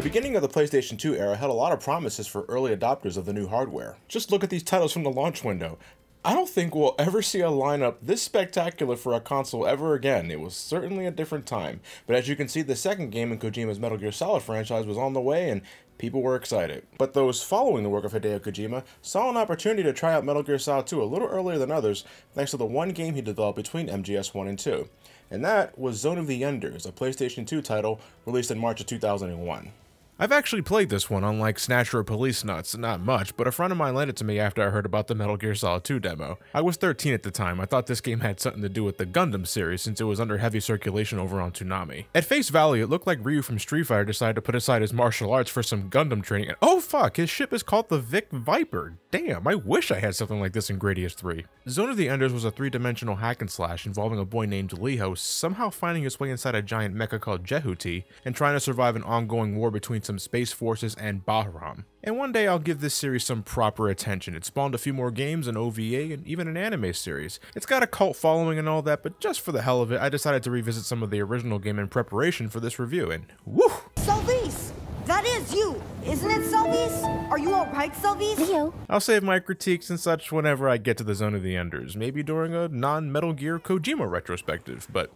The beginning of the PlayStation 2 era held a lot of promises for early adopters of the new hardware. Just look at these titles from the launch window. I don't think we'll ever see a lineup this spectacular for a console ever again. It was certainly a different time. But as you can see, the second game in Kojima's Metal Gear Solid franchise was on the way and people were excited. But those following the work of Hideo Kojima saw an opportunity to try out Metal Gear Solid 2 a little earlier than others thanks to the one game he developed between MGS 1 and 2. And that was Zone of the Enders, a PlayStation 2 title released in March of 2001. I've actually played this one, unlike Snatcher or Police Nuts, not much, but a friend of mine lent it to me after I heard about the Metal Gear Solid 2 demo. I was 13 at the time. I thought this game had something to do with the Gundam series since it was under heavy circulation over on Toonami. At face value, it looked like Ryu from Street Fighter decided to put aside his martial arts for some Gundam training, and oh fuck, his ship is called the Vic Viper. Damn, I wish I had something like this in Gradius 3. Zone of the Enders was a three-dimensional hack and slash involving a boy named Leho somehow finding his way inside a giant mecha called Jehuti and trying to survive an ongoing war between some space forces and Bahram. And one day I'll give this series some proper attention. It spawned a few more games, an OVA, and even an anime series. It's got a cult following and all that, but just for the hell of it, I decided to revisit some of the original game in preparation for this review, and woo! Selvice! That is you, isn't it, Selvice? Are you alright, Selvice? Leo. I'll save my critiques and such whenever I get to the Zone of the Enders, maybe during a non-Metal Gear Kojima retrospective, but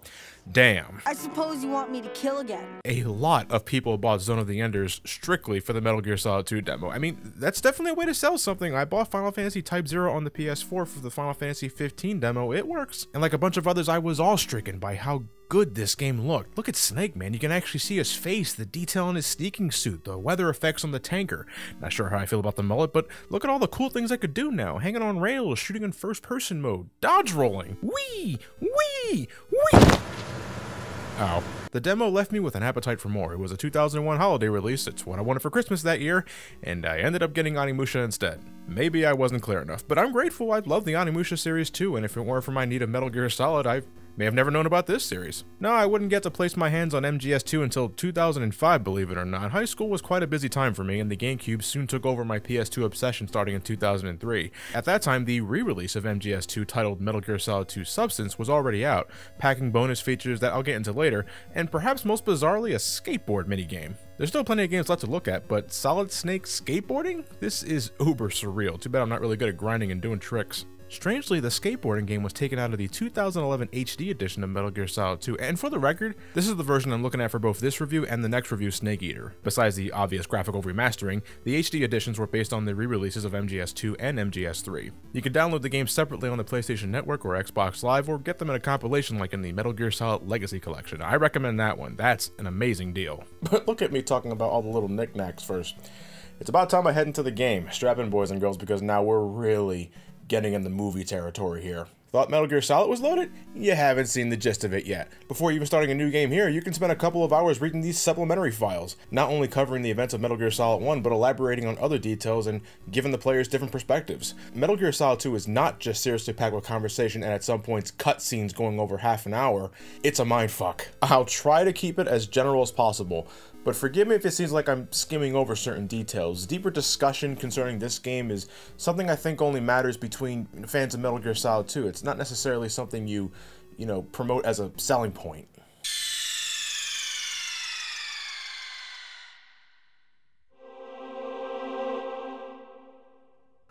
damn. I suppose you want me to kill again. A lot of people bought Zone of the Enders strictly for the Metal Gear Solid 2 demo. I mean, that's definitely a way to sell something. I bought Final Fantasy Type 0 on the PS4 for the Final Fantasy 15 demo. It works. And like a bunch of others, I was awe-stricken by how good this game looked. Look at Snake, man. You can actually see his face, the detail on his sneaking suit, the weather effects on the tanker. Not sure how I feel about the mullet, but look at all the cool things I could do now. Hanging on rails, shooting in first-person mode, dodge rolling. Wee! Wee! Wee! Ow. The demo left me with an appetite for more. It was a 2001 holiday release, it's what I wanted for Christmas that year, and I ended up getting Onimusha instead. Maybe I wasn't clear enough, but I'm grateful. I love the Onimusha series too, and if it weren't for my need of Metal Gear Solid, I may have never known about this series. No, I wouldn't get to place my hands on MGS2 until 2005, believe it or not. High school was quite a busy time for me, and the GameCube soon took over my PS2 obsession starting in 2003. At that time, the re-release of MGS2 titled Metal Gear Solid 2 Substance was already out, packing bonus features that I'll get into later, and perhaps most bizarrely, a skateboard minigame. There's still plenty of games left to look at, but Solid Snake skateboarding? This is uber surreal. Too bad I'm not really good at grinding and doing tricks. Strangely, the skateboarding game was taken out of the 2011 HD edition of Metal Gear Solid 2, and for the record, this is the version I'm looking at for both this review and the next review, Snake Eater. Besides the obvious graphical remastering, the HD editions were based on the re-releases of MGS2 and MGS3. You can download the games separately on the PlayStation Network or Xbox Live, or get them in a compilation like in the Metal Gear Solid Legacy Collection. I recommend that one. That's an amazing deal. But look at me talking about all the little knickknacks first. It's about time I head into the game. Strap in, boys and girls, because now we're really getting in the movie territory here. Thought Metal Gear Solid was loaded? You haven't seen the gist of it yet. Before even starting a new game here, you can spend a couple of hours reading these supplementary files, not only covering the events of Metal Gear Solid 1, but elaborating on other details and giving the players different perspectives. Metal Gear Solid 2 is not just seriously packed with conversation and at some points cutscenes going over half an hour. It's a mindfuck. I'll try to keep it as general as possible, but forgive me if it seems like I'm skimming over certain details. Deeper discussion concerning this game is something I think only matters between fans of Metal Gear Solid 2. It's not necessarily something you promote as a selling point.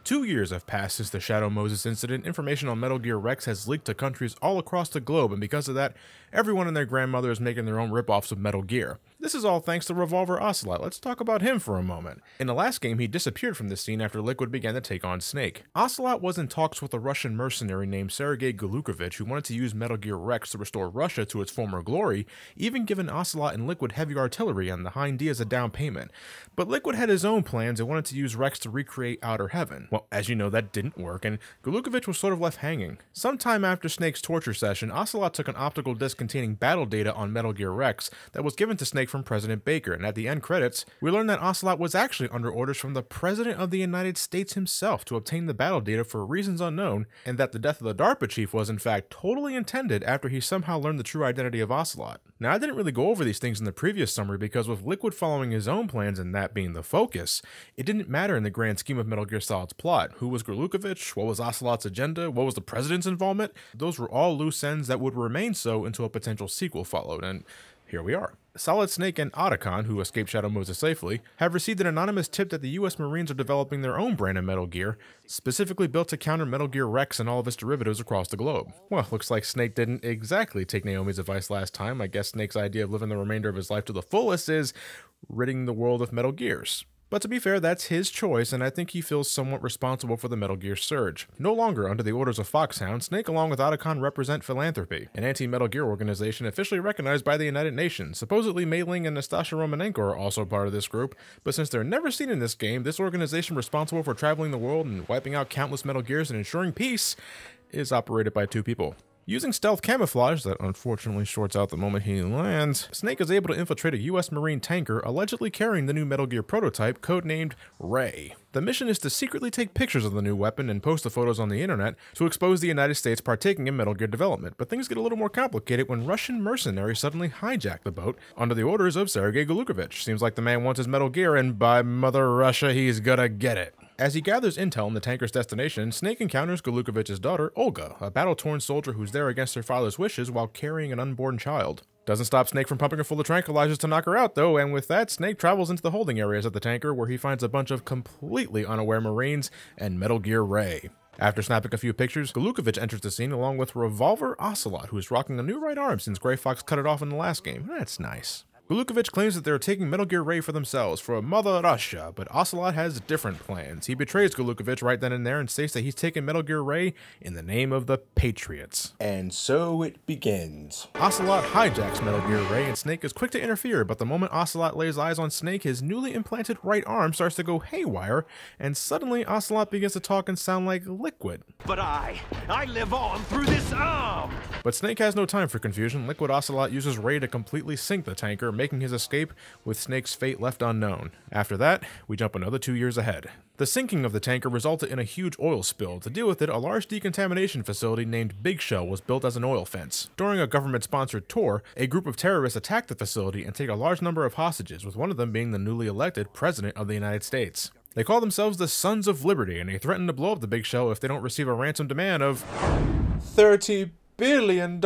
Two years have passed since the Shadow Moses incident. Information on Metal Gear Rex has leaked to countries all across the globe, and because of that, everyone and their grandmother is making their own rip-offs of Metal Gear. This is all thanks to Revolver Ocelot. Let's talk about him for a moment. In the last game, he disappeared from the scene after Liquid began to take on Snake. Ocelot was in talks with a Russian mercenary named Sergei Golukovich who wanted to use Metal Gear Rex to restore Russia to its former glory, even giving Ocelot and Liquid heavy artillery and the Hind D as a down payment. But Liquid had his own plans and wanted to use Rex to recreate Outer Heaven. Well, as you know, that didn't work, and Golukovich was sort of left hanging. Sometime after Snake's torture session, Ocelot took an optical disc containing battle data on Metal Gear Rex that was given to Snake from President Baker, and at the end credits, we learned that Ocelot was actually under orders from the President of the United States himself to obtain the battle data for reasons unknown, and that the death of the DARPA chief was in fact totally intended after he somehow learned the true identity of Ocelot. Now, I didn't really go over these things in the previous summary because with Liquid following his own plans and that being the focus, it didn't matter in the grand scheme of Metal Gear Solid's plot. Who was Golukovich? What was Ocelot's agenda? What was the President's involvement? Those were all loose ends that would remain so until a potential sequel followed, and here we are. Solid Snake and Otacon, who escaped Shadow Moses safely, have received an anonymous tip that the US Marines are developing their own brand of Metal Gear, specifically built to counter Metal Gear Rex and all of its derivatives across the globe. Well, looks like Snake didn't exactly take Naomi's advice last time. I guess Snake's idea of living the remainder of his life to the fullest is ridding the world of Metal Gears. But to be fair, that's his choice, and I think he feels somewhat responsible for the Metal Gear surge. No longer under the orders of Foxhound, Snake along with Otacon represent Philanthropy, an anti-Metal Gear organization officially recognized by the United Nations. Supposedly Mei Ling and Nastasha Romanenko are also part of this group, but since they're never seen in this game, this organization responsible for traveling the world and wiping out countless Metal Gears and ensuring peace is operated by 2 people. Using stealth camouflage that unfortunately shorts out the moment he lands, Snake is able to infiltrate a US Marine tanker allegedly carrying the new Metal Gear prototype codenamed Ray. The mission is to secretly take pictures of the new weapon and post the photos on the internet to expose the United States partaking in Metal Gear development, but things get a little more complicated when Russian mercenaries suddenly hijack the boat under the orders of Sergei Golukovich. Seems like the man wants his Metal Gear, and by Mother Russia, he's gonna get it. As he gathers intel on the tanker's destination, Snake encounters Golukovich's daughter, Olga, a battle-torn soldier who's there against her father's wishes while carrying an unborn child. Doesn't stop Snake from pumping her full of tranquilizers to knock her out, though, and with that, Snake travels into the holding areas of the tanker where he finds a bunch of completely unaware Marines and Metal Gear Ray. After snapping a few pictures, Golukovich enters the scene along with Revolver Ocelot, who is rocking a new right arm since Gray Fox cut it off in the last game. That's nice. Golukovich claims that they're taking Metal Gear Ray for themselves, for Mother Russia, but Ocelot has different plans. He betrays Golukovich right then and there and states that he's taken Metal Gear Ray in the name of the Patriots. And so it begins. Ocelot hijacks Metal Gear Ray and Snake is quick to interfere, but the moment Ocelot lays eyes on Snake, his newly implanted right arm starts to go haywire, and suddenly Ocelot begins to talk and sound like Liquid. But I live on through this arm! But Snake has no time for confusion. Liquid Ocelot uses Ray to completely sink the tanker, making his escape with Snake's fate left unknown. After that, we jump another 2 years ahead. The sinking of the tanker resulted in a huge oil spill. To deal with it, a large decontamination facility named Big Shell was built as an oil fence. During a government-sponsored tour, a group of terrorists attacked the facility and take a large number of hostages, with one of them being the newly elected President of the United States. They call themselves the Sons of Liberty, and they threaten to blow up the Big Shell if they don't receive a ransom demand of $30 billion.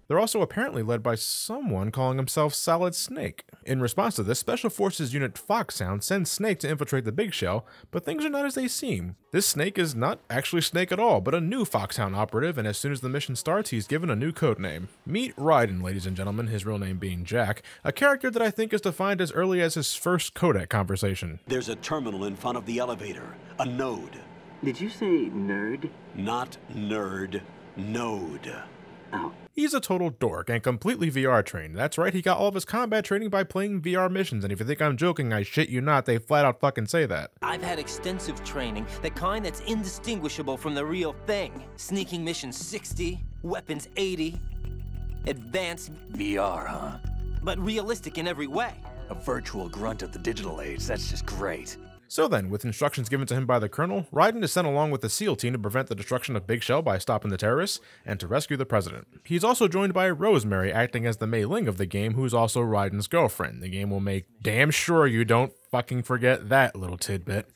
They're also apparently led by someone calling himself Solid Snake. In response to this, Special Forces Unit Foxhound sends Snake to infiltrate the Big Shell, but things are not as they seem. This Snake is not actually Snake at all, but a new Foxhound operative, and as soon as the mission starts, he's given a new codename. Meet Raiden, ladies and gentlemen, his real name being Jack, a character that I think is defined as early as his first codec conversation. There's a terminal in front of the elevator, a node. Did you say nerd? Not nerd, node. Oh. He's a total dork and completely VR trained. That's right, he got all of his combat training by playing VR missions, and if you think I'm joking, I shit you not, they flat out fucking say that. I've had extensive training, the kind that's indistinguishable from the real thing. Sneaking mission 60, weapons 80, advanced VR, huh? But realistic in every way. A virtual grunt of the digital age, that's just great. So then, with instructions given to him by the Colonel, Raiden is sent along with the SEAL team to prevent the destruction of Big Shell by stopping the terrorists, and to rescue the President. He's also joined by Rosemary, acting as the Mei Ling of the game, who's also Raiden's girlfriend. The game will make damn sure you don't fucking forget that little tidbit.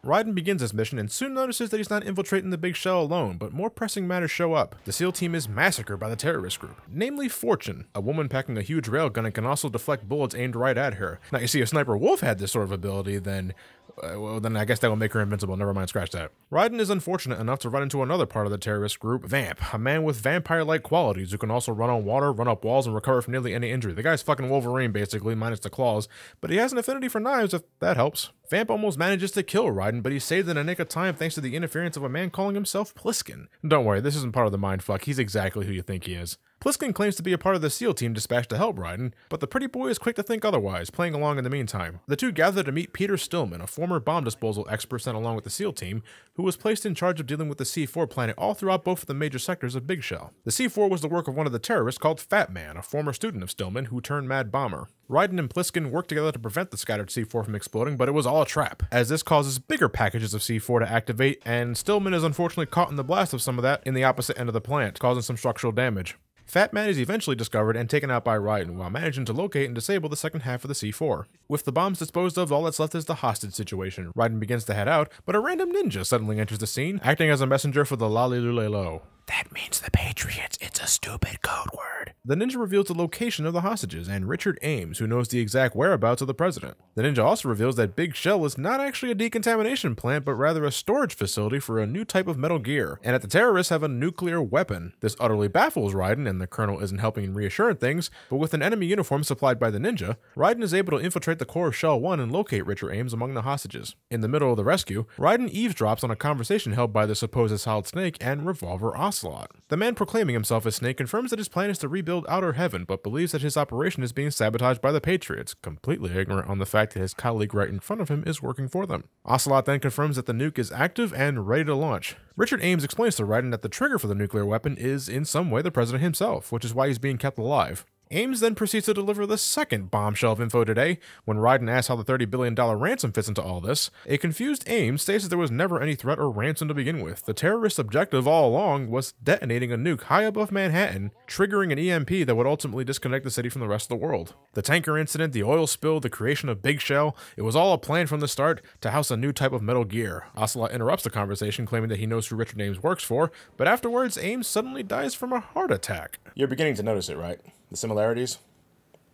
Raiden begins his mission and soon notices that he's not infiltrating the Big Shell alone, but more pressing matters show up. The SEAL team is massacred by the terrorist group, namely Fortune, a woman packing a huge railgun and can also deflect bullets aimed right at her. Now you see, if Sniper Wolf had this sort of ability, then I guess that will make her invincible. Never mind, scratch that. Raiden is unfortunate enough to run into another part of the terrorist group, Vamp, a man with vampire-like qualities who can also run on water, run up walls, and recover from nearly any injury. The guy's fucking Wolverine, basically, minus the claws, but he has an affinity for knives, if that helps. Vamp almost manages to kill Raiden, but he's saved in a nick of time thanks to the interference of a man calling himself Pliskin. Don't worry, this isn't part of the mindfuck. He's exactly who you think he is. Pliskin claims to be a part of the SEAL team dispatched to help Raiden, but the pretty boy is quick to think otherwise, playing along in the meantime. The two gather to meet Peter Stillman, a former bomb disposal expert sent along with the SEAL team, who was placed in charge of dealing with the C4 planet all throughout both of the major sectors of Big Shell. The C4 was the work of one of the terrorists called Fat Man, a former student of Stillman who turned mad bomber. Raiden and Pliskin worked together to prevent the scattered C4 from exploding, but it was all a trap, as this causes bigger packages of C4 to activate, and Stillman is unfortunately caught in the blast of some of that in the opposite end of the plant, causing some structural damage. Fat Man is eventually discovered and taken out by Raiden, while managing to locate and disable the second half of the C4. With the bombs disposed of, all that's left is the hostage situation. Raiden begins to head out, but a random ninja suddenly enters the scene, acting as a messenger for the Lalilulelo. That means the Patriots. It's a stupid code word. The ninja reveals the location of the hostages and Richard Ames, who knows the exact whereabouts of the president. The ninja also reveals that Big Shell is not actually a decontamination plant, but rather a storage facility for a new type of Metal Gear, and that the terrorists have a nuclear weapon. This utterly baffles Raiden, and the colonel isn't helping in reassuring things, but with an enemy uniform supplied by the ninja, Raiden is able to infiltrate the core of Shell 1 and locate Richard Ames among the hostages. In the middle of the rescue, Raiden eavesdrops on a conversation held by the supposed Solid Snake and Revolver Ocelot. The man proclaiming himself as Snake confirms that his plan is to rebuild Outer Heaven, but believes that his operation is being sabotaged by the Patriots, completely ignorant on the fact that his colleague right in front of him is working for them. Ocelot then confirms that the nuke is active and ready to launch. Richard Ames explains to Raiden that the trigger for the nuclear weapon is in some way the president himself, which is why he's being kept alive. Ames then proceeds to deliver the second bombshell of info today. When Raiden asks how the $30 billion ransom fits into all this, a confused Ames states that there was never any threat or ransom to begin with. The terrorist objective all along was detonating a nuke high above Manhattan, triggering an EMP that would ultimately disconnect the city from the rest of the world. The tanker incident, the oil spill, the creation of Big Shell, it was all a plan from the start to house a new type of Metal Gear. Ocelot interrupts the conversation, claiming that he knows who Richard Ames works for, but afterwards, Ames suddenly dies from a heart attack. You're beginning to notice it, right? The similarities?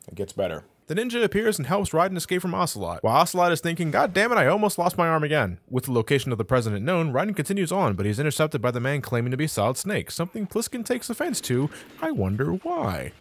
It gets better. The ninja appears and helps Raiden escape from Ocelot, while Ocelot is thinking, God damn it, I almost lost my arm again. With the location of the president known, Raiden continues on, but he's intercepted by the man claiming to be Solid Snake, something Pliskin takes offense to. I wonder why.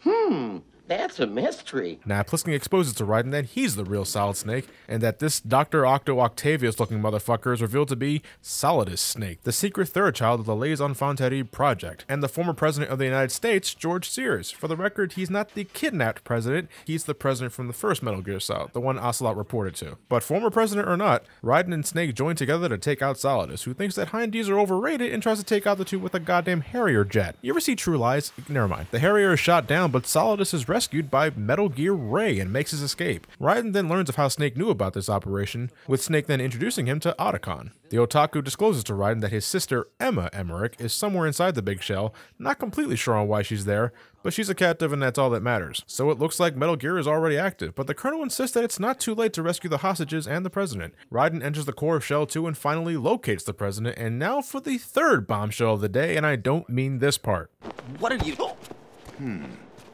That's a mystery. Now, Pliskin exposes to Raiden that he's the real Solid Snake, and that this Dr. Octo Octavius looking motherfucker is revealed to be Solidus Snake, the secret third child of the Les Infanteries project, and the former president of the United States, George Sears. For the record, he's not the kidnapped president, he's the president from the first Metal Gear Solid, the one Ocelot reported to. But former president or not, Raiden and Snake join together to take out Solidus, who thinks that Hindies are overrated and tries to take out the two with a goddamn Harrier jet. You ever see True Lies? Never mind. The Harrier is shot down, but Solidus is rescued by Metal Gear Ray and makes his escape. Raiden then learns of how Snake knew about this operation, with Snake then introducing him to Otacon. The otaku discloses to Raiden that his sister, Emma Emmerich, is somewhere inside the Big Shell, not completely sure on why she's there, but she's a captive and that's all that matters. So it looks like Metal Gear is already active, but the colonel insists that it's not too late to rescue the hostages and the president. Raiden enters the core of Shell 2 and finally locates the president, and now for the third bombshell of the day, and I don't mean this part. What are you...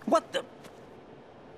What the...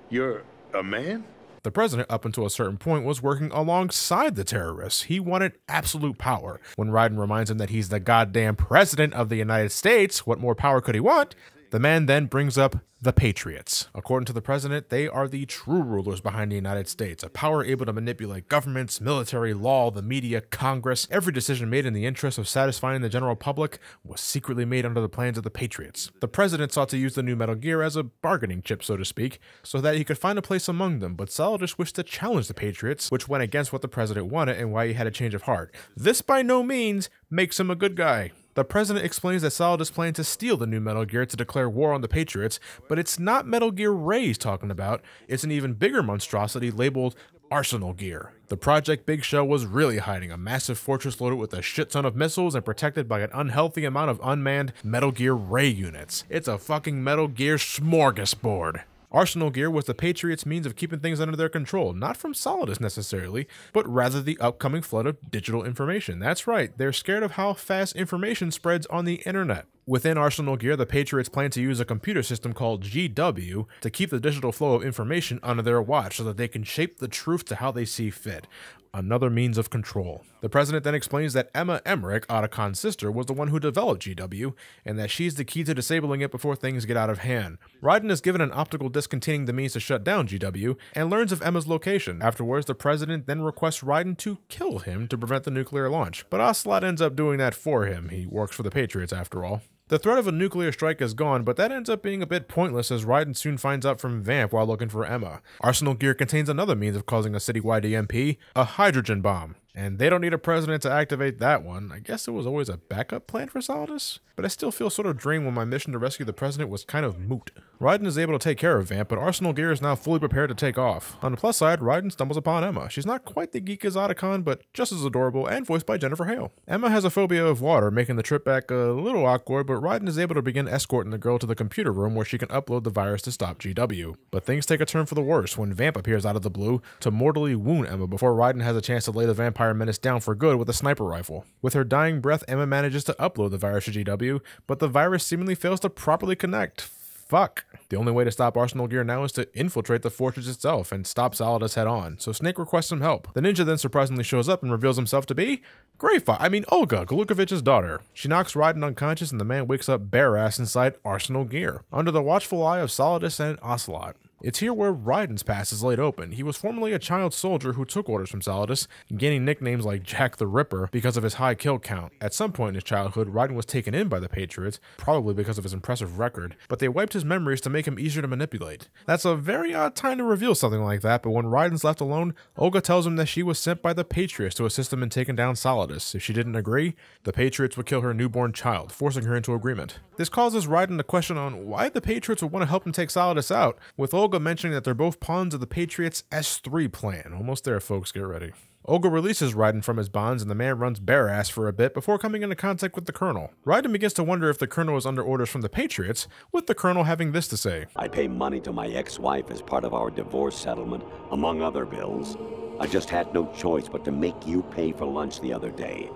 You're a man? The president, up until a certain point, was working alongside the terrorists. He wanted absolute power. When Raiden reminds him that he's the goddamn president of the United States, what more power could he want? The man then brings up the Patriots. According to the president, they are the true rulers behind the United States, a power able to manipulate governments, military, law, the media, Congress. Every decision made in the interest of satisfying the general public was secretly made under the plans of the Patriots. The president sought to use the new Metal Gear as a bargaining chip, so to speak, so that he could find a place among them, but Solidus wished to challenge the Patriots, which went against what the president wanted and why he had a change of heart. This by no means makes him a good guy. The president explains that Solidus planned to steal the new Metal Gear to declare war on the Patriots, but it's not Metal Gear Ray he's talking about, it's an even bigger monstrosity labeled Arsenal Gear. The Project Big Shell was really hiding a massive fortress loaded with a shit ton of missiles and protected by an unhealthy amount of unmanned Metal Gear Ray units. It's a fucking Metal Gear smorgasbord. Arsenal Gear was the Patriots' means of keeping things under their control, not from Solidus necessarily, but rather the upcoming flood of digital information. That's right, they're scared of how fast information spreads on the internet. Within Arsenal Gear, the Patriots plan to use a computer system called GW to keep the digital flow of information under their watch so that they can shape the truth to how they see fit. Another means of control. The president then explains that Emma Emmerich, Otacon's sister, was the one who developed GW, and that she's the key to disabling it before things get out of hand. Raiden is given an optical disc containing the means to shut down GW, and learns of Emma's location. Afterwards, the president then requests Raiden to kill him to prevent the nuclear launch, but Ocelot ends up doing that for him. He works for the Patriots after all. The threat of a nuclear strike is gone, but that ends up being a bit pointless as Raiden soon finds out from Vamp while looking for Emma. Arsenal Gear contains another means of causing a citywide EMP, a hydrogen bomb. And they don't need a president to activate that one. I guess it was always a backup plan for Solidus? But I still feel sort of drained when my mission to rescue the president was kind of moot. Raiden is able to take care of Vamp, but Arsenal Gear is now fully prepared to take off. On the plus side, Raiden stumbles upon Emma. She's not quite the geek as Otacon, but just as adorable and voiced by Jennifer Hale. Emma has a phobia of water, making the trip back a little awkward, but Raiden is able to begin escorting the girl to the computer room where she can upload the virus to stop GW. But things take a turn for the worse when Vamp appears out of the blue to mortally wound Emma before Raiden has a chance to lay the vampire menace down for good with a sniper rifle. With her dying breath, Emma manages to upload the virus to GW, but the virus seemingly fails to properly connect. Fuck. The only way to stop Arsenal Gear now is to infiltrate the fortress itself and stop Solidus head on, so Snake requests some help. The ninja then surprisingly shows up and reveals himself to be Olga, Golukovich's daughter. She knocks Raiden unconscious and the man wakes up bare ass inside Arsenal Gear, under the watchful eye of Solidus and Ocelot. It's here where Raiden's past is laid open. He was formerly a child soldier who took orders from Solidus, gaining nicknames like Jack the Ripper because of his high kill count. At some point in his childhood, Raiden was taken in by the Patriots, probably because of his impressive record, but they wiped his memories to make him easier to manipulate. That's a very odd time to reveal something like that, but when Raiden's left alone, Olga tells him that she was sent by the Patriots to assist him in taking down Solidus. If she didn't agree, the Patriots would kill her newborn child, forcing her into agreement. This causes Raiden to question on why the Patriots would want to help him take Solidus out, with Olga mentioning that they're both pawns of the Patriots' S3 plan. Almost there, folks, get ready. Olga releases Raiden from his bonds and the man runs bare ass for a bit before coming into contact with the Colonel. Raiden begins to wonder if the Colonel is under orders from the Patriots, with the Colonel having this to say. I pay money to my ex-wife as part of our divorce settlement, among other bills. I just had no choice but to make you pay for lunch the other day.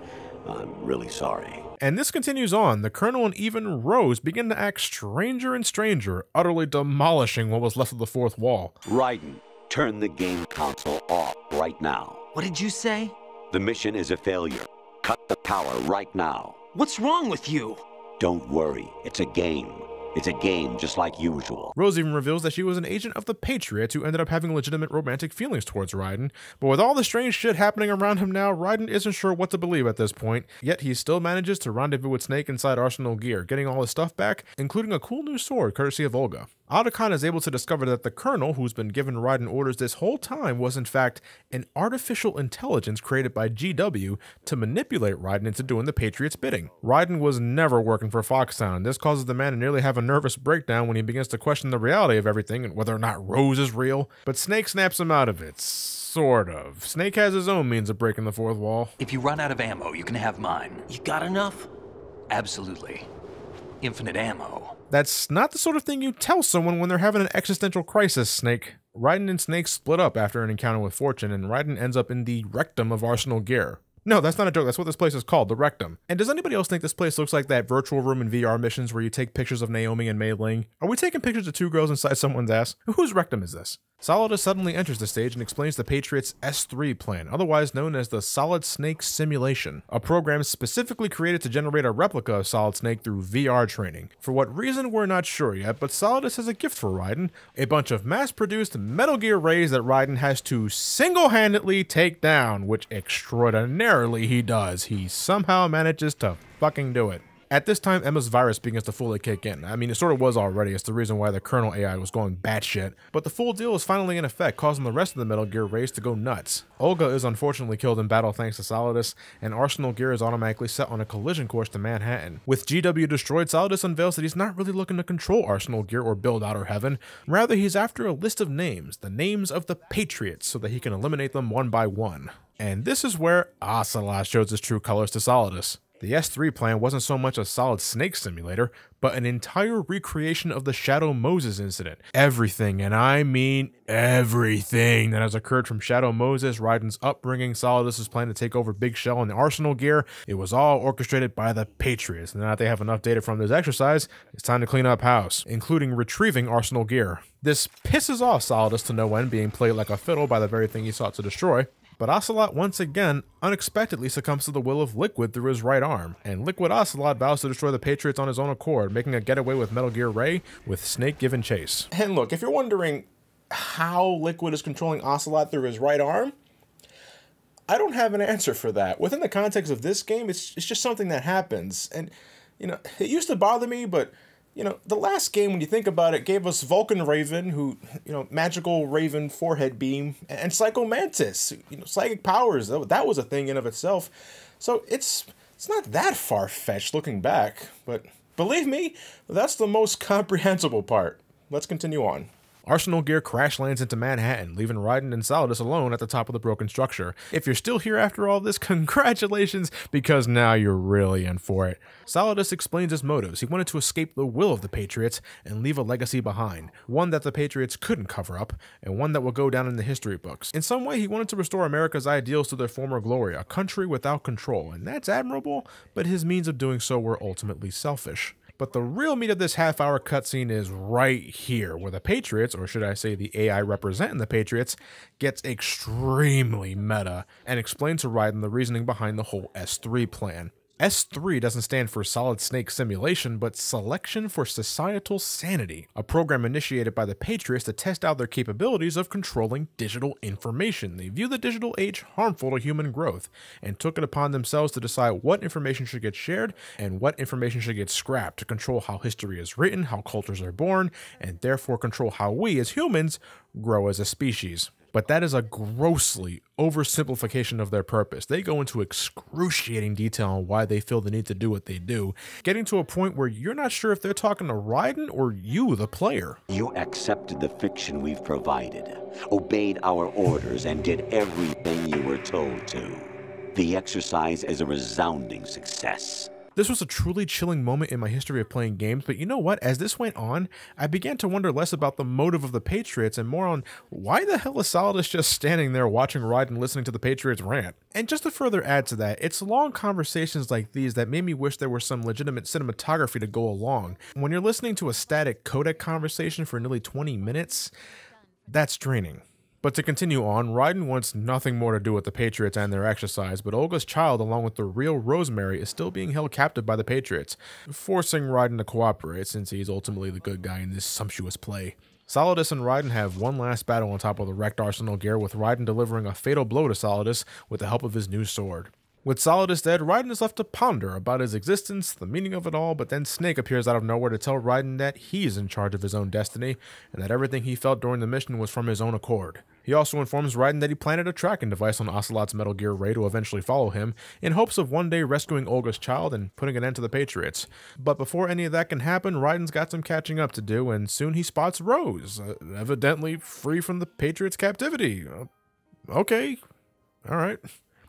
I'm really sorry. And this continues on. The Colonel and even Rose begin to act stranger and stranger, utterly demolishing what was left of the fourth wall. Raiden, turn the game console off right now. What did you say? The mission is a failure. Cut the power right now. What's wrong with you? Don't worry, it's a game. It's a game just like usual. Rose even reveals that she was an agent of the Patriots who ended up having legitimate romantic feelings towards Raiden. But with all the strange shit happening around him now, Raiden isn't sure what to believe at this point, yet he still manages to rendezvous with Snake inside Arsenal Gear, getting all his stuff back, including a cool new sword courtesy of Olga. Otacon is able to discover that the Colonel, who's been giving Raiden orders this whole time, was in fact an artificial intelligence created by GW to manipulate Raiden into doing the Patriots' bidding. Raiden was never working for Foxtown, and this causes the man to nearly have a nervous breakdown when he begins to question the reality of everything and whether or not Rose is real. But Snake snaps him out of it. Sort of. Snake has his own means of breaking the fourth wall. If you run out of ammo, you can have mine. You got enough? Absolutely. Infinite ammo. That's not the sort of thing you tell someone when they're having an existential crisis, Snake. Raiden and Snake split up after an encounter with Fortune, and Raiden ends up in the rectum of Arsenal Gear. No, that's not a joke. That's what this place is called, the Rectum. And does anybody else think this place looks like that virtual room in VR missions where you take pictures of Naomi and Mei Ling? Are we taking pictures of two girls inside someone's ass? Whose rectum is this? Solidus suddenly enters the stage and explains the Patriots' S3 plan, otherwise known as the Solid Snake Simulation, a program specifically created to generate a replica of Solid Snake through VR training. For what reason, we're not sure yet, but Solidus has a gift for Raiden, a bunch of mass-produced Metal Gear Rays that Raiden has to single-handedly take down, which extraordinarily he does. He somehow manages to fucking do it. At this time, Emma's virus begins to fully kick in. I mean, it sort of was already. It's the reason why the Colonel AI was going batshit. But the full deal is finally in effect, causing the rest of the Metal Gear race to go nuts. Olga is unfortunately killed in battle thanks to Solidus, and Arsenal Gear is automatically set on a collision course to Manhattan. With GW destroyed, Solidus unveils that he's not really looking to control Arsenal Gear or build Outer Heaven. Rather, he's after a list of names, the names of the Patriots, so that he can eliminate them one by one. And this is where Ocelot shows his true colors to Solidus. The S3 plan wasn't so much a Solid Snake simulator, but an entire recreation of the Shadow Moses incident. Everything, and I mean everything, that has occurred from Shadow Moses, Raiden's upbringing, Solidus' plan to take over Big Shell and the Arsenal Gear, it was all orchestrated by the Patriots. Now that they have enough data from this exercise, it's time to clean up house, including retrieving Arsenal Gear. This pisses off Solidus to no end, being played like a fiddle by the very thing he sought to destroy. But Ocelot once again unexpectedly succumbs to the will of Liquid through his right arm, and Liquid Ocelot vows to destroy the Patriots on his own accord, making a getaway with Metal Gear Ray, with Snake giving chase. And look, if you're wondering how Liquid is controlling Ocelot through his right arm, I don't have an answer for that. Within the context of this game, it's just something that happens. And, you know, it used to bother me, but you know, the last game, when you think about it, gave us Vulcan Raven, who, you know, magical Raven forehead beam, and Psycho Mantis, you know, psychic powers. That was a thing in of itself. So it's not that far-fetched looking back, but believe me, that's the most comprehensible part. Let's continue on. Arsenal Gear crash lands into Manhattan, leaving Raiden and Solidus alone at the top of the broken structure. If you're still here after all this, congratulations, because now you're really in for it. Solidus explains his motives. He wanted to escape the will of the Patriots and leave a legacy behind, one that the Patriots couldn't cover up, and one that will go down in the history books. In some way, he wanted to restore America's ideals to their former glory, a country without control, and that's admirable, but his means of doing so were ultimately selfish. But the real meat of this half-hour cutscene is right here, where the Patriots, or should I say the AI representing the Patriots, gets extremely meta and explains to Raiden the reasoning behind the whole S3 plan. S3 doesn't stand for Solid Snake Simulation, but Selection for Societal Sanity, a program initiated by the Patriots to test out their capabilities of controlling digital information. They view the digital age harmful to human growth, and took it upon themselves to decide what information should get shared and what information should get scrapped to control how history is written, how cultures are born, and therefore control how we, as humans, grow as a species. But that is a grossly oversimplification of their purpose. They go into excruciating detail on why they feel the need to do what they do, getting to a point where you're not sure if they're talking to Raiden or you, the player. You accepted the fiction we've provided, obeyed our orders, and did everything you were told to. The exercise is a resounding success. This was a truly chilling moment in my history of playing games, but you know what? As this went on, I began to wonder less about the motive of the Patriots and more on why the hell is Solidus just standing there watching Raiden listening to the Patriots rant? And just to further add to that, it's long conversations like these that made me wish there was some legitimate cinematography to go along. When you're listening to a static codec conversation for nearly 20 minutes, that's draining. But to continue on, Raiden wants nothing more to do with the Patriots and their exercise, but Olga's child, along with the real Rosemary, is still being held captive by the Patriots, forcing Raiden to cooperate since he's ultimately the good guy in this sumptuous play. Solidus and Raiden have one last battle on top of the wrecked Arsenal Gear, with Raiden delivering a fatal blow to Solidus with the help of his new sword. With Solidus dead, Raiden is left to ponder about his existence, the meaning of it all, but then Snake appears out of nowhere to tell Raiden that he's in charge of his own destiny, and that everything he felt during the mission was from his own accord. He also informs Raiden that he planted a tracking device on Ocelot's Metal Gear Ray to eventually follow him, in hopes of one day rescuing Olga's child and putting an end to the Patriots. But before any of that can happen, Raiden's got some catching up to do, and soon he spots Rose, evidently free from the Patriots' captivity. Okay, alright.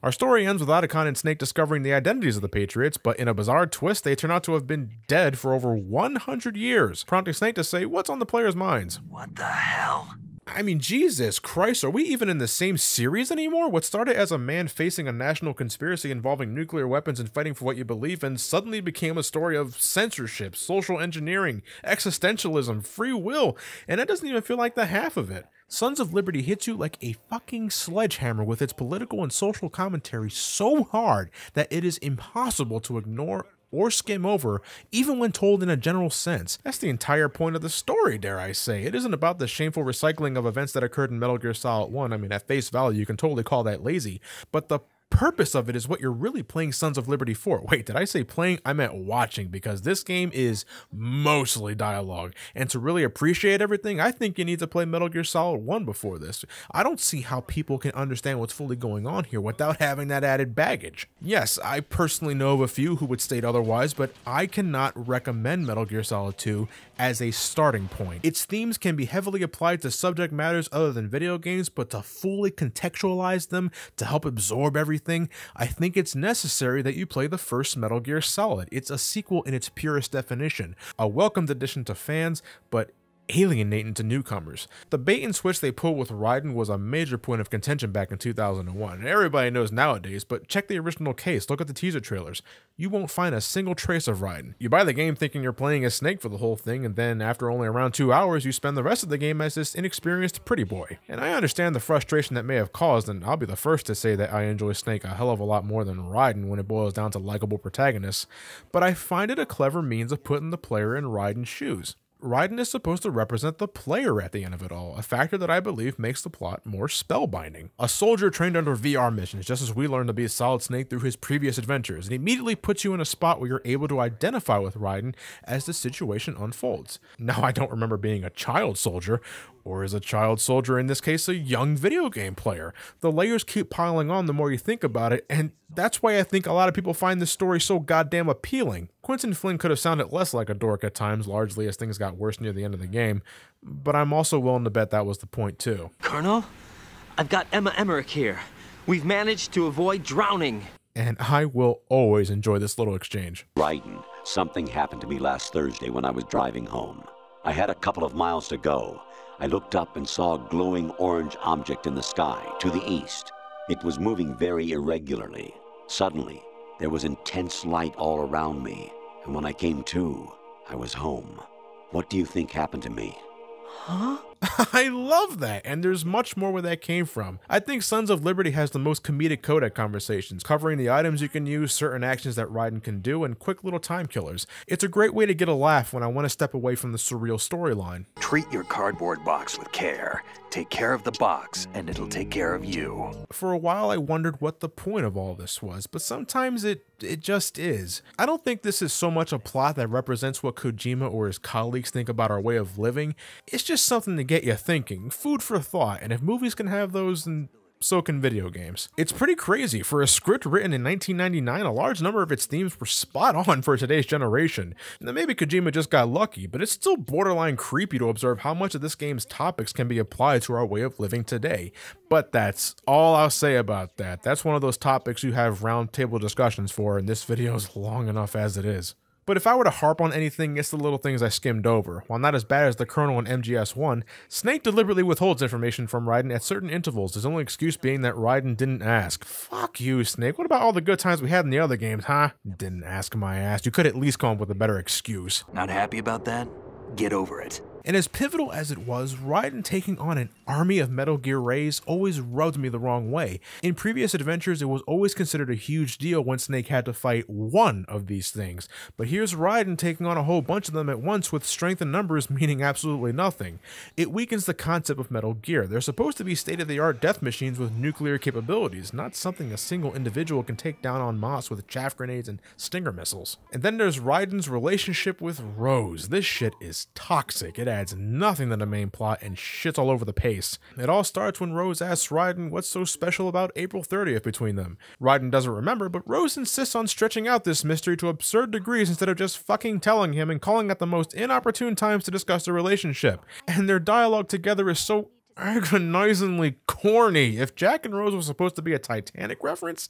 Our story ends with Otacon and Snake discovering the identities of the Patriots, but in a bizarre twist, they turn out to have been dead for over 100 years, prompting Snake to say, what's on the players' minds? What the hell? I mean, Jesus Christ, are we even in the same series anymore? What started as a man facing a national conspiracy involving nuclear weapons and fighting for what you believe in suddenly became a story of censorship, social engineering, existentialism, free will, and that doesn't even feel like the half of it. Sons of Liberty hits you like a fucking sledgehammer with its political and social commentary so hard that it is impossible to ignore or skim over, even when told in a general sense. That's the entire point of the story, dare I say. It isn't about the shameful recycling of events that occurred in Metal Gear Solid 1. I mean, at face value, you can totally call that lazy, but the purpose of it is what you're really playing Sons of Liberty for. Wait, did I say playing? I meant watching, because this game is mostly dialogue, and to really appreciate everything, I think you need to play Metal Gear Solid 1 before this. I don't see how people can understand what's fully going on here without having that added baggage. Yes, I personally know of a few who would state otherwise, but I cannot recommend Metal Gear Solid 2 as a starting point. Its themes can be heavily applied to subject matters other than video games, but to fully contextualize them, to help absorb everything, I think it's necessary that you play the first Metal Gear Solid. It's a sequel in its purest definition, a welcomed addition to fans, but alienating to newcomers. The bait and switch they pulled with Raiden was a major point of contention back in 2001, and everybody knows nowadays, but check the original case, look at the teaser trailers. You won't find a single trace of Raiden. You buy the game thinking you're playing as Snake for the whole thing, and then after only around 2 hours, you spend the rest of the game as this inexperienced pretty boy. And I understand the frustration that may have caused, and I'll be the first to say that I enjoy Snake a hell of a lot more than Raiden when it boils down to likable protagonists, but I find it a clever means of putting the player in Raiden's shoes. Raiden is supposed to represent the player at the end of it all, a factor that I believe makes the plot more spellbinding. A soldier trained under VR missions, just as we learn to be a Solid Snake through his previous adventures, and immediately puts you in a spot where you're able to identify with Raiden as the situation unfolds. Now, I don't remember being a child soldier, or is a child soldier in this case a young video game player? The layers keep piling on the more you think about it, and That's why I think a lot of people find this story so goddamn appealing. Quentin Flynn could have sounded less like a dork at times, largely as things got worse near the end of the game, but I'm also willing to bet that was the point too. Colonel, I've got Emma Emmerich here. We've managed to avoid drowning. And I will always enjoy this little exchange. Raiden, something happened to me last Thursday when I was driving home. I had a couple of miles to go. I looked up and saw a glowing orange object in the sky to the east. It was moving very irregularly. Suddenly, there was intense light all around me, and when I came to, I was home. What do you think happened to me? Huh? I love that, and there's much more where that came from. I think Sons of Liberty has the most comedic codec conversations, covering the items you can use, certain actions that Raiden can do, and quick little time killers. It's a great way to get a laugh when I want to step away from the surreal storyline. Treat your cardboard box with care. Take care of the box, and it'll take care of you. For a while, I wondered what the point of all this was, but sometimes it just is. I don't think this is so much a plot that represents what Kojima or his colleagues think about our way of living. It's just something to get you thinking, food for thought, and if movies can have those, then so can video games. It's pretty crazy. For a script written in 1999, a large number of its themes were spot on for today's generation. Now, maybe Kojima just got lucky, but it's still borderline creepy to observe how much of this game's topics can be applied to our way of living today. But that's all I'll say about that. That's one of those topics you have roundtable discussions for, and this video is long enough as it is. But if I were to harp on anything, it's the little things I skimmed over. While not as bad as the Colonel in MGS1, Snake deliberately withholds information from Raiden at certain intervals, his only excuse being that Raiden didn't ask. Fuck you, Snake. What about all the good times we had in the other games, huh? Didn't ask my ass. You could at least come up with a better excuse. Not happy about that? Get over it. And as pivotal as it was, Raiden taking on an army of Metal Gear Rays always rubbed me the wrong way. In previous adventures, it was always considered a huge deal when Snake had to fight one of these things. But here's Raiden taking on a whole bunch of them at once with strength and numbers meaning absolutely nothing. It weakens the concept of Metal Gear. They're supposed to be state-of-the-art death machines with nuclear capabilities, not something a single individual can take down en masse with chaff grenades and stinger missiles. And then there's Raiden's relationship with Rose. This shit is toxic. It adds nothing to the main plot and shits all over the pace. It all starts when Rose asks Raiden what's so special about April 30th between them. Raiden doesn't remember, but Rose insists on stretching out this mystery to absurd degrees instead of just fucking telling him and calling at the most inopportune times to discuss the relationship. And their dialogue together is so agonizingly corny. If Jack and Rose was supposed to be a Titanic reference,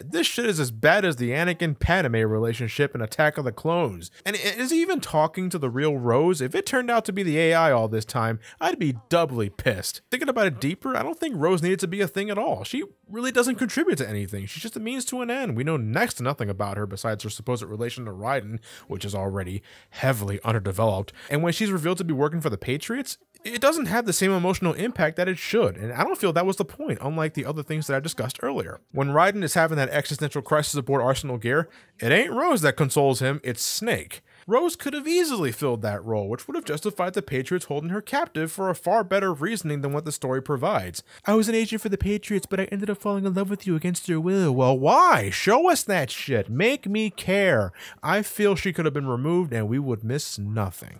this shit is as bad as the Anakin-Padme relationship in Attack of the Clones. And is he even talking to the real Rose? If it turned out to be the AI all this time, I'd be doubly pissed. Thinking about it deeper, I don't think Rose needed to be a thing at all. She really doesn't contribute to anything. She's just a means to an end. We know next to nothing about her besides her supposed relation to Raiden, which is already heavily underdeveloped. And when she's revealed to be working for the Patriots, it doesn't have the same emotional impact that it should, and I don't feel that was the point, unlike the other things that I discussed earlier. When Raiden is having that existential crisis aboard Arsenal Gear, it ain't Rose that consoles him, it's Snake. Rose could have easily filled that role, which would have justified the Patriots holding her captive for a far better reasoning than what the story provides. I was an agent for the Patriots, but I ended up falling in love with you against your will. Well, why? Show us that shit. Make me care. I feel she could have been removed and we would miss nothing.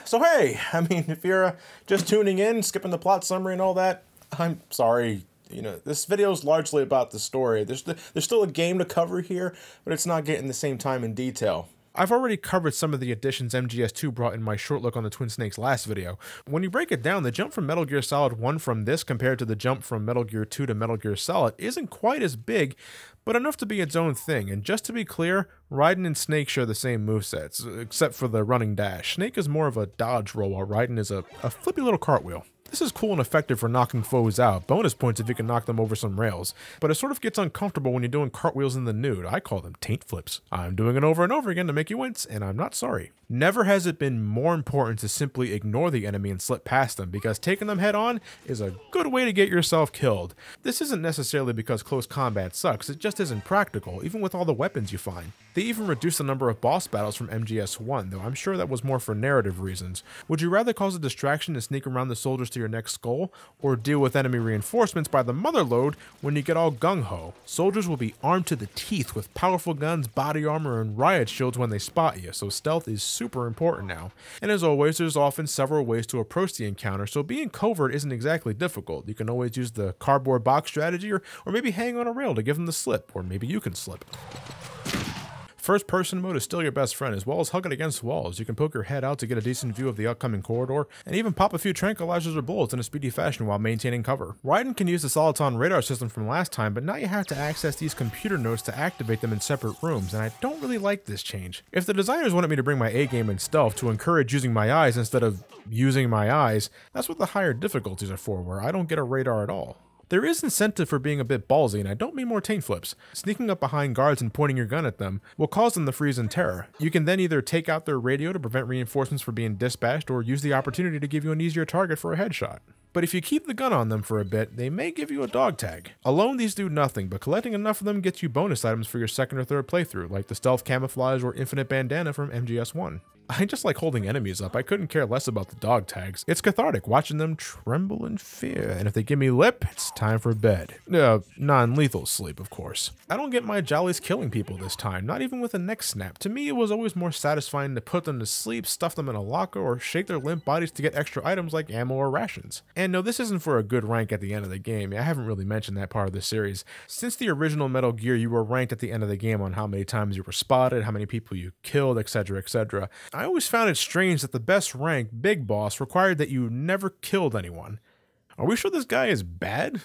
So hey, I mean, if you're just tuning in, skipping the plot summary and all that, I'm sorry. You know, this video is largely about the story. There's still a game to cover here, but it's not getting the same time and detail. I've already covered some of the additions MGS2 brought in my short look on the Twin Snakes last video. When you break it down, the jump from Metal Gear Solid 1 from this compared to the jump from Metal Gear 2 to Metal Gear Solid isn't quite as big, but enough to be its own thing. And just to be clear, Raiden and Snake share the same movesets, except for the running dash. Snake is more of a dodge roll, while Raiden is a flippy little cartwheel. This is cool and effective for knocking foes out, bonus points if you can knock them over some rails, but it sort of gets uncomfortable when you're doing cartwheels in the nude. I call them taint flips. I'm doing it over and over again to make you wince, and I'm not sorry. Never has it been more important to simply ignore the enemy and slip past them, because taking them head on is a good way to get yourself killed. This isn't necessarily because close combat sucks, it just isn't practical, even with all the weapons you find. They even reduced the number of boss battles from MGS1, though I'm sure that was more for narrative reasons. Would you rather cause a distraction and sneak around the soldiers to to your next goal, or deal with enemy reinforcements by the mother lode when you get all gung-ho. Soldiers will be armed to the teeth with powerful guns, body armor, and riot shields when they spot you, so stealth is super important now. And as always, there's often several ways to approach the encounter, so being covert isn't exactly difficult. You can always use the cardboard box strategy, or maybe hang on a rail to give them the slip, or maybe you can slip. First person mode is still your best friend, as well as hugging against walls. You can poke your head out to get a decent view of the upcoming corridor, and even pop a few tranquilizers or bullets in a speedy fashion while maintaining cover. Raiden can use the Soliton radar system from last time, but now you have to access these computer nodes to activate them in separate rooms, and I don't really like this change. If the designers wanted me to bring my A game in stealth to encourage using my eyes instead of using my eyes, that's what the higher difficulties are for, where I don't get a radar at all. There is incentive for being a bit ballsy, and I don't mean more taint flips. Sneaking up behind guards and pointing your gun at them will cause them to freeze in terror. You can then either take out their radio to prevent reinforcements from being dispatched, or use the opportunity to give you an easier target for a headshot. But if you keep the gun on them for a bit, they may give you a dog tag. Alone, these do nothing, but collecting enough of them gets you bonus items for your second or third playthrough, like the stealth camouflage or infinite bandana from MGS1. I just like holding enemies up. I couldn't care less about the dog tags. It's cathartic watching them tremble in fear, and if they give me lip, it's time for bed. Non-lethal sleep, of course. I don't get my jollies killing people this time, not even with a neck snap. To me, it was always more satisfying to put them to sleep, stuff them in a locker, or shake their limp bodies to get extra items like ammo or rations. And no, this isn't for a good rank at the end of the game. I haven't really mentioned that part of the series. Since the original Metal Gear, you were ranked at the end of the game on how many times you were spotted, how many people you killed, etc., etc. I always found it strange that the best rank, Big Boss, required that you never killed anyone. Are we sure this guy is bad?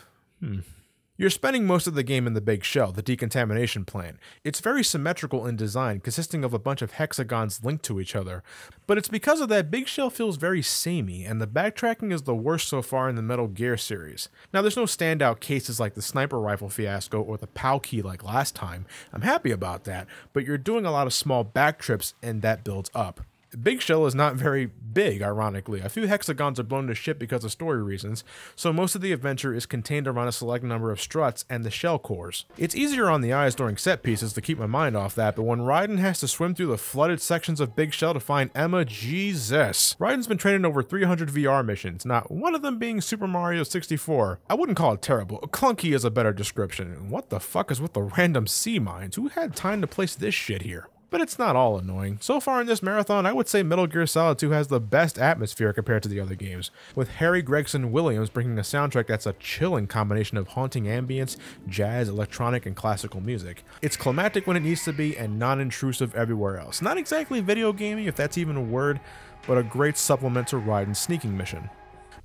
You're spending most of the game in the Big Shell, the decontamination plant. It's very symmetrical in design, consisting of a bunch of hexagons linked to each other. But it's because of that, Big Shell feels very samey, and the backtracking is the worst so far in the Metal Gear series. Now, there's no standout cases like the sniper rifle fiasco or the POW key like last time. I'm happy about that, but you're doing a lot of small backtrips, and that builds up. Big Shell is not very big, ironically. A few hexagons are blown to shit because of story reasons, so most of the adventure is contained around a select number of struts and the shell cores. It's easier on the eyes during set pieces to keep my mind off that, but when Raiden has to swim through the flooded sections of Big Shell to find Emma, Jesus. Raiden's been training over 300 VR missions, not one of them being Super Mario 64. I wouldn't call it terrible. Clunky is a better description. What the fuck is with the random sea mines? Who had time to place this shit here? But it's not all annoying. So far in this marathon, I would say Metal Gear Solid 2 has the best atmosphere compared to the other games, with Harry Gregson Williams bringing a soundtrack that's a chilling combination of haunting ambience, jazz, electronic, and classical music. It's climactic when it needs to be, and non-intrusive everywhere else. Not exactly video gamey, if that's even a word, but a great supplement to Raiden's sneaking mission.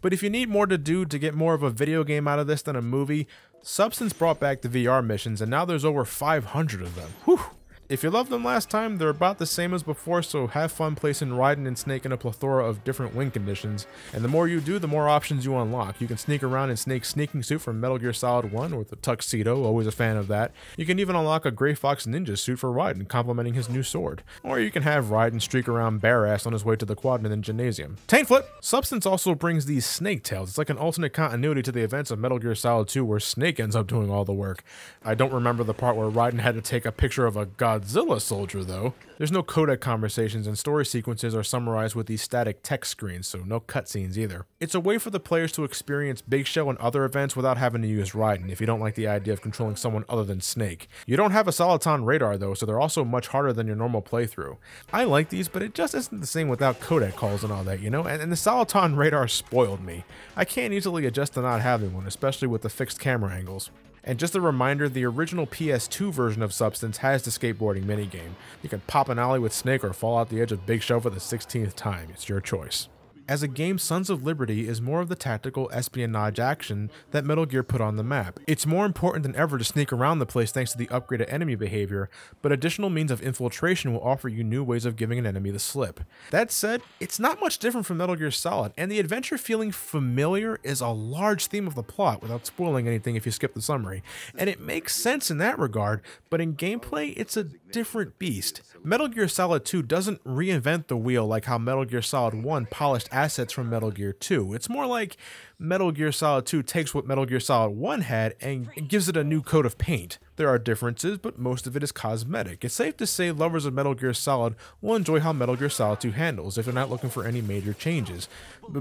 But if you need more to do to get more of a video game out of this than a movie, Substance brought back the VR missions, and now there's over 500 of them. Whew! If you loved them last time, they're about the same as before, so have fun placing Raiden and Snake in a plethora of different win conditions. And the more you do, the more options you unlock. You can sneak around in Snake's sneaking suit from Metal Gear Solid 1 with a tuxedo, always a fan of that. You can even unlock a Grey Fox ninja suit for Raiden, complementing his new sword. Or you can have Raiden streak around bare-ass on his way to the Quadrant Gymnasium. Taint flip! Substance also brings these Snake Tales. It's like an alternate continuity to the events of Metal Gear Solid 2 where Snake ends up doing all the work. I don't remember the part where Raiden had to take a picture of a Godzilla soldier, though. There's no codec conversations, and story sequences are summarized with these static text screens, so no cutscenes either. It's a way for the players to experience Big Show and other events without having to use Raiden if you don't like the idea of controlling someone other than Snake. You don't have a Soliton radar though, so they're also much harder than your normal playthrough. I like these, but it just isn't the same without codec calls and all that, you know? And the Soliton radar spoiled me. I can't easily adjust to not having one, especially with the fixed camera angles. And just a reminder, the original PS2 version of Substance has the skateboarding minigame. You can pop an alley with Snake or fall out the edge of Big Show for the 16th time. It's your choice. As a game, Sons of Liberty is more of the tactical espionage action that Metal Gear put on the map. It's more important than ever to sneak around the place thanks to the upgraded enemy behavior, but additional means of infiltration will offer you new ways of giving an enemy the slip. That said, it's not much different from Metal Gear Solid, and the adventure feeling familiar is a large theme of the plot without spoiling anything if you skip the summary. And it makes sense in that regard, but in gameplay, it's a different beast. Metal Gear Solid 2 doesn't reinvent the wheel like how Metal Gear Solid 1 polished assets from Metal Gear 2. It's more like Metal Gear Solid 2 takes what Metal Gear Solid 1 had and gives it a new coat of paint. There are differences, but most of it is cosmetic. It's safe to say lovers of Metal Gear Solid will enjoy how Metal Gear Solid 2 handles if they're not looking for any major changes,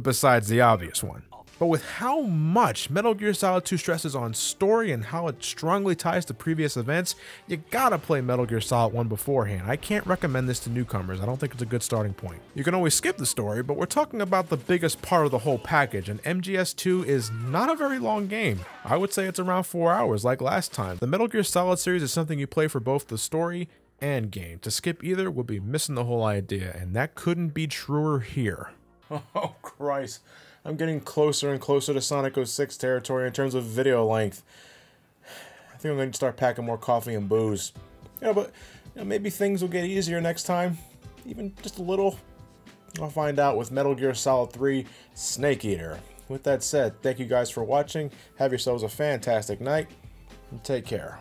besides the obvious one. But with how much Metal Gear Solid 2 stresses on story and how it strongly ties to previous events, you gotta play Metal Gear Solid 1 beforehand. I can't recommend this to newcomers. I don't think it's a good starting point. You can always skip the story, but we're talking about the biggest part of the whole package, and MGS2 is not a very long game. I would say it's around 4 hours like last time. The Metal Gear Solid series is something you play for both the story and game. To skip either would be missing the whole idea, and that couldn't be truer here. Oh Christ. I'm getting closer and closer to Sonic 06 territory in terms of video length. I think I'm going to start packing more coffee and booze. But maybe things will get easier next time. Even just a little. I'll find out with Metal Gear Solid 3 Snake Eater. With that said, thank you guys for watching. Have yourselves a fantastic night. And take care.